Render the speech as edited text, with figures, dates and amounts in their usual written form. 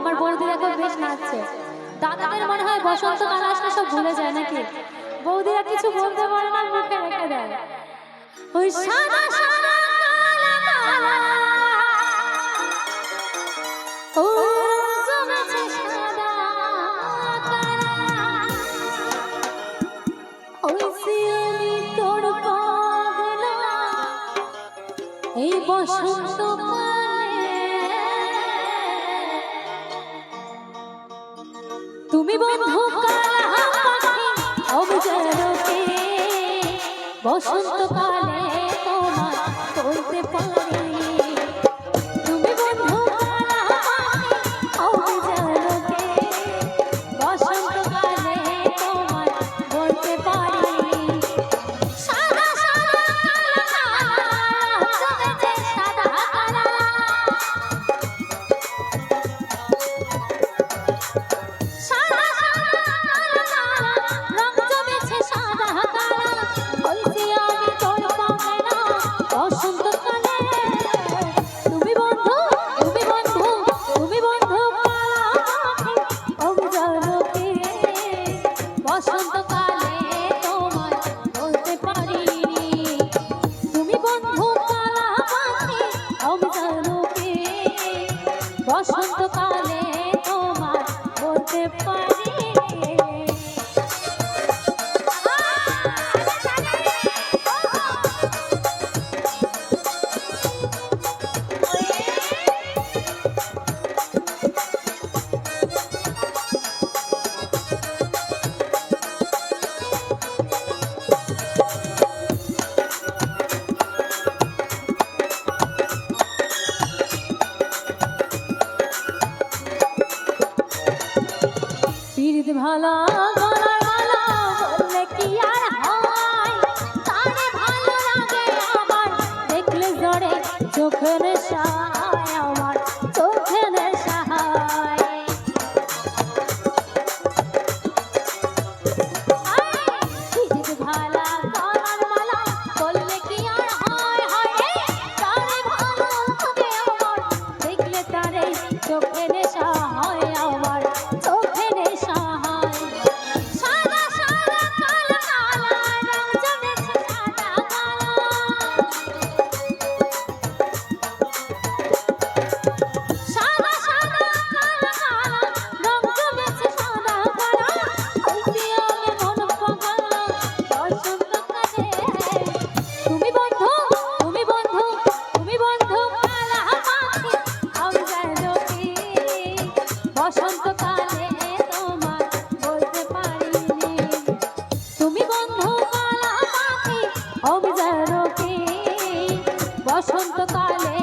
আমার বৌদিরা খুব বেশ নাচছে। দাদাদের মনে হয় বসন্তকাল আসলে সব ভুলে যায় নাকি, বৌদিরা কিছু বলতে পারে না, মুখে রেখে দেয়। ওই সাদা সাদা কালা কালা ও জমেছে সাদা কালা, ওই সিয়ামি তোর পাগলা এই বসন্তকালে। তুমি বন্ধু কালা পাখি অবজারকে, বসন্তকালে তোমার বলতে পারি। তুমি বন্ধু কালা পাখি অবজারকে, বসন্তকালে তোমার বলতে পারি। সাদা সাদা কালা কালা জমেছে সাদা কালা, সাদা সাদা কালা কালা রং জমেছে সাদা কালা, বলছি আমি তোর পাগলা বসন্তকালে। তুমি বন্ধু তুমি বন্ধু তুমি বন্ধু কালা পাখি অবজারকে, বসন্তকালে তোমার বলতে পারি। তুমি বন্ধু কালা পাখি অবজারকে, বসন্তকালে তোমার বলতে পারি। পীড়িত ভালা গলার মালা বললে কি আর হয়, তারে ভালো লাগে আমার দেখলে জড়ে চোখের সায়, আমার চোখের সায়। পীড়িত ভালা গলার মালা বললে কি আর হয়, তারে ভালো লাগে আমার দেখলে তারে চোখের সায়, আমার চোখের সায়। সাদা সাদা কালা কালা রং জমেছে সাদা কালা, সাদা সাদা কালা কালা রং জমেছে সাদা কালা, বলছি আমি মন পাগলা বসন্তকালে। তুমি বন্ধু তুমি বন্ধু তুমি বন্ধু কালা পাখি অবজারকে, বসন্তকালে তোমার বলতে পারিনি। তুমি বন্ধু কালা পাখি অবজারকে, বসন্তকালে